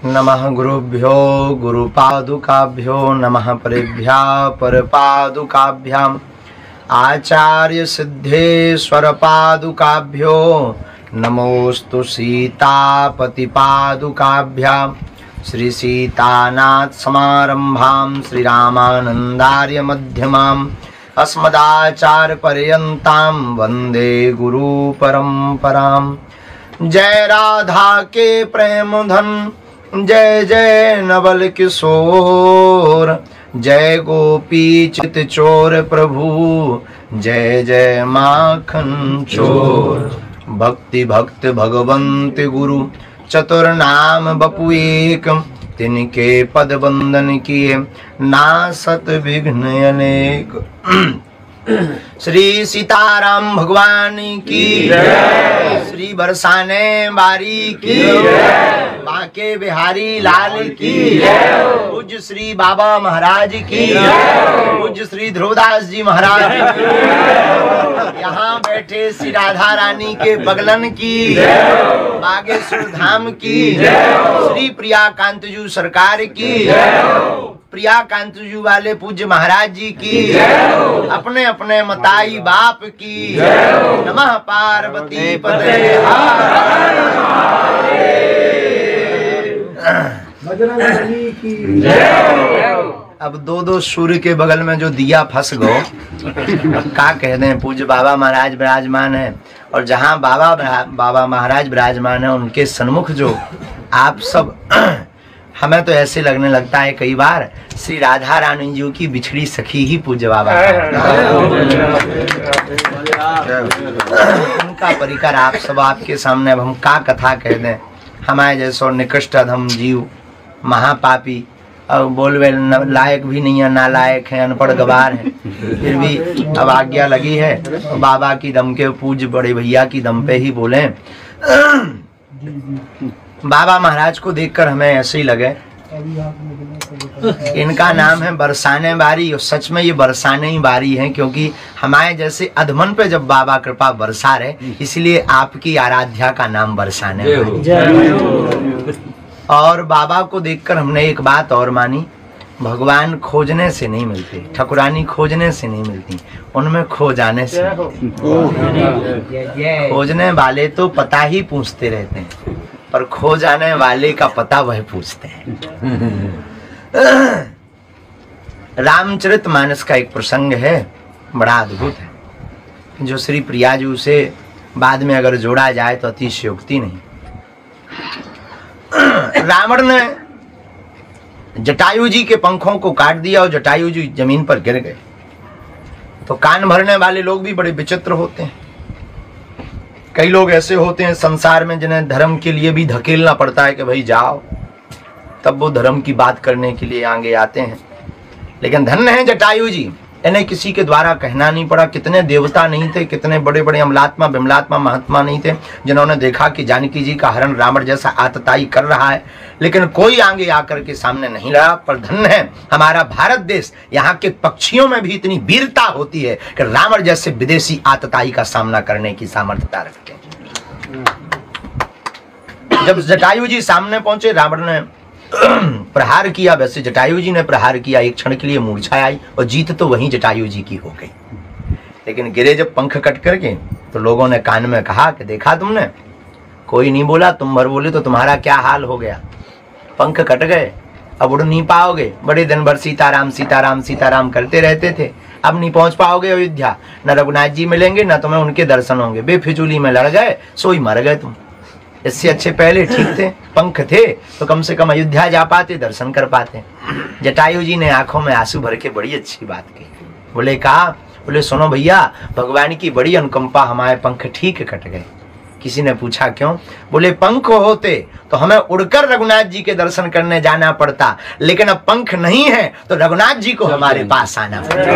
नमः गुरुभ्यो गुरुपादुकाभ्यो नमः परेभ्यः परपादुकाभ्याम् आचार्य सिद्धेश्वर पादुकाभ्यो नमोस्तु सीतापति पादुकाभ्याम् श्री सीतानाथ समारंभां श्री रामानंदार्य मध्यमाम् अस्मदाचार्य पर्यन्तां वंदे गुरु परंपराम्। जय राधा के प्रेम धन जय जय नवल किशोर, जय गोपी चित चोर प्रभु जय जय माखन चोर। भक्ति भक्त भगवंत गुरु चतुर नाम बपु एक, तिनके पद बंदन किए नासत विघ्न अनेक। श्री सीताराम भगवान की जय, श्री बरसाने बारी की जय, बांके बिहारी लाल की जय, पूज्य श्री बाबा महाराज की जय, पूज्य श्री ध्रुवदास जी महाराज की जय, यहाँ बैठे श्री राधा रानी के बगलन की जय, बागेश्वर धाम की जय, श्री प्रिया कांतजू सरकार की जय, प्रिया कांतजू वाले पूज्य महाराज जी की जय, अपने अपने मताई बाप की जय। नमः पार्वती पते बजरंगबली की जय। अब दो दो सूर्य के बगल में जो दिया फंस गो, क्या कह दें। पूज्य बाबा महाराज विराजमान है और जहाँ बाबा महाराज विराजमान है उनके सन्मुख जो आप सब हमें तो ऐसे लगने लगता है कई बार श्री राधा रानी जी की बिछड़ी सखी ही पूज्य बाबा उनका परिकर आप सब आपके सामने। अब हम का कथा कह दें। हमारे जैसो निकृष्ट अधम जीव महापापी और बोलवे लायक भी नहीं है, नालायक है, अनपढ़ गवार है, फिर भी अब आज्ञा लगी है तो बाबा की दम के पूज्य बड़े भैया की दम पे ही बोले। बाबा महाराज को देखकर हमें ऐसे ही लगे इनका नाम है बरसाने बारी, और सच में ये बरसाने ही बारी है, क्योंकि हमारे जैसे अधमन पे जब बाबा कृपा बरसा रहे इसलिए आपकी आराध्या का नाम बरसाने बारी। और बाबा को देखकर हमने एक बात और मानी, भगवान खोजने से नहीं मिलते, ठकुरानी खोजने से नहीं मिलती, उनमें खो जाने से। खोजने वाले तो पता ही पूछते रहते हैं, पर खो जाने वाले का पता वह पूछते हैं। रामचरितमानस का एक प्रसंग है, बड़ा अद्भुत है, जो श्री प्रिया जी से बाद में अगर जोड़ा जाए तो अतिशयोक्ति नहीं। रावण ने जटायु जी के पंखों को काट दिया और जटायु जी जमीन पर गिर गए। तो कान भरने वाले लोग भी बड़े विचित्र होते हैं। कई लोग ऐसे होते हैं संसार में जिन्हें धर्म के लिए भी धकेलना पड़ता है कि भाई जाओ, तब वो धर्म की बात करने के लिए आगे आते हैं। लेकिन धन्य है जटायु जी, इन्हें किसी के द्वारा कहना नहीं पड़ा। कितने देवता नहीं थे, कितने बड़े बड़े अमलात्मा बिमलात्मा महात्मा नहीं थे जिन्होंने देखा कि जानकी जी का हरण रावण जैसा आतताई कर रहा है, लेकिन कोई आगे आकर के सामने नहीं रहा। पर धन्य है हमारा भारत देश, यहाँ के पक्षियों में भी इतनी वीरता होती है कि रावण जैसे विदेशी आतताई का सामना करने की सामर्थ्यता रखते हैं। जब जटायु जी सामने पहुंचे, रावण ने प्रहार किया। वैसे जटायु जी ने प्रहार किया, एक क्षण के लिए मूर्छा आई और जीत तो वहीं जटायु जी की हो गई। लेकिन गिरे जब पंख कट करके तो लोगों ने कान में कहा कि देखा तुमने, कोई नहीं बोला, तुम भर बोले तो तुम्हारा क्या हाल हो गया। पंख कट गए, अब उड़ नहीं पाओगे। बड़े दिन भर सीताराम सीताराम सीताराम करते रहते थे, अब नहीं पहुंच पाओगे अयोध्या। न रघुनाथ जी मिलेंगे न तुम्हें उनके दर्शन होंगे। बेफिजूली में लड़ गए, सोई मर गए तुम। इससे अच्छे पहले ठीक थे, पंख थे तो कम से कम अयोध्या जा पाते, दर्शन कर पाते। जटायु जी ने आंखों में आंसू भर के बड़ी अच्छी बात कही। बोले कहा, बोले सुनो भैया, भगवान की बड़ी अनुकंपा, हमारे पंख ठीक कट गए। किसी ने पूछा क्यों? बोले पंख होते तो हमें उड़कर रघुनाथ जी के दर्शन करने जाना पड़ता, लेकिन अब पंख नहीं है तो रघुनाथ जी को हमारे पास आना पड़ता।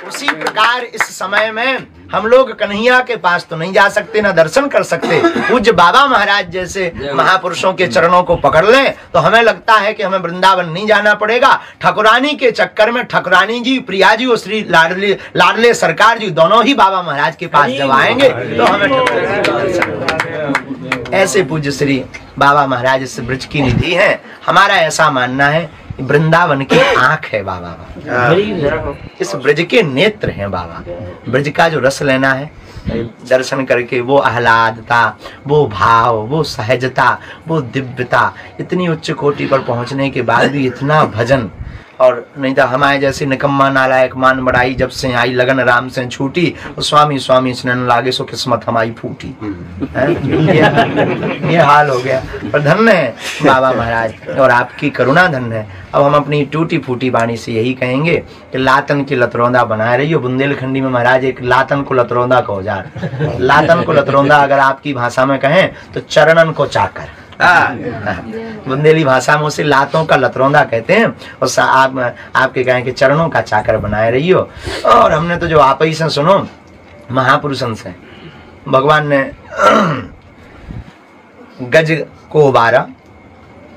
उसी प्रकार इस समय में हम लोग कन्हैया के पास तो नहीं जा सकते, ना दर्शन कर सकते। पूज्य बाबा महाराज जैसे महापुरुषों के चरणों को पकड़ लें तो हमें लगता है कि हमें वृंदावन नहीं जाना पड़ेगा। ठाकुरानी के चक्कर में ठाकुरानी जी, प्रिया जी और श्री लाडले सरकार जी दोनों ही बाबा महाराज के पास जब आएंगे तो हमें ऐसे पूज्य श्री बाबा महाराज इस ब्रज की निधि है। हमारा ऐसा मानना है वृंदावन की आंख है बाबा, इस ब्रज के नेत्र हैं बाबा। ब्रज का जो रस लेना है, दर्शन करके वो आह्लादता, वो भाव, वो सहजता, वो दिव्यता, इतनी उच्च कोटि पर पहुंचने के बाद भी इतना भजन। और नहीं तो हमारे जैसे निकम्मा नालायक मान बड़ाई, जब से आई लगन राम से छूटी, स्वामी स्वामी स्नन लागे सो किस्मत हमारी फूटी। ये हाल हो गया। पर धन्य है बाबा महाराज और आपकी करुणा धन्य है। अब हम अपनी टूटी फूटी वाणी से यही कहेंगे कि लातन की लतरौंदा बनाए रही हो। बुंदेलखंडी में महाराज एक लातन को लतरौंदा कहो जा, लातन को लतरौंदा अगर आपकी भाषा में कहें तो चरणन को चाकर, बुंदेली भाषा में उसे लातों का लतरौंदा कहते हैं। और आपके कहें कि चरणों का चाकर बनाए रही हो। और हमने तो जो आप ही से सुनो, महापुरुषन से भगवान ने गज को उबारा,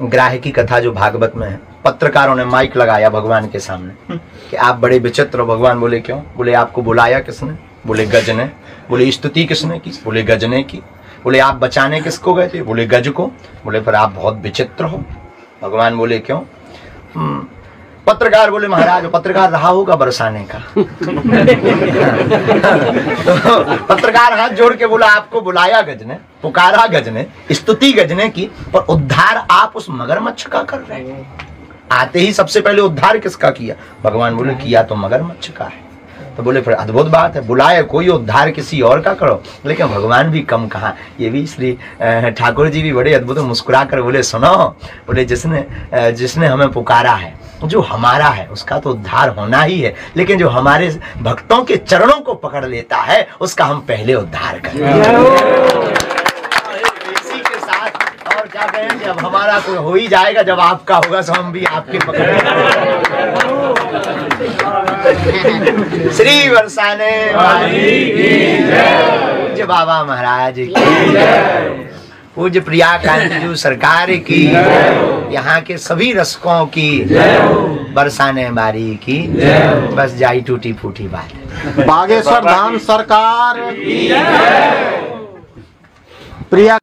ग्राह की कथा जो भागवत में है। पत्रकारों ने माइक लगाया भगवान के सामने कि आप बड़े विचित्र हो। भगवान बोले क्यों? बोले आपको बुलाया किसने? बोले गज ने। बोले स्तुति किसने की? बोले गज ने की। बोले आप बचाने किसको गए थे? बोले गज को। बोले पर आप बहुत विचित्र हो। भगवान बोले क्यों? पत्रकार बोले महाराज पत्रकार रहा होगा बरसाने का। तो पत्रकार हाथ जोड़ के बोला आपको बुलाया गज ने, पुकारा गज ने, स्तुति गज ने की, पर उद्धार आप उस मगरमच्छ का कर रहे हैं। आते ही सबसे पहले उद्धार किसका किया? भगवान बोले किया तो मगरमच्छ का है। तो बोले फिर अद्भुत बात है, बुलाए कोई उद्धार किसी और का करो। लेकिन भगवान भी कम कहा। ये भी श्री ठाकुर जी भी बड़े अद्भुत मुस्कुरा कर बोले सुनो, बोले जिसने हमें पुकारा है, जो हमारा है उसका तो उद्धार होना ही है, लेकिन जो हमारे भक्तों के चरणों को पकड़ लेता है उसका हम पहले उद्धार करें। इसी के साथ और क्या कहें, जब हमारा तो हो ही जाएगा, जब आपका होगा तो हम भी आपके पकड़। श्री बरसाने पूज्य बाबा महाराज की, पूज्य प्रिया कांति सरकार की, यहाँ के सभी रसकों की, बरसाने बारी की, बस जाई टूटी फूटी बात। बागेश्वर धाम सरकार प्रिया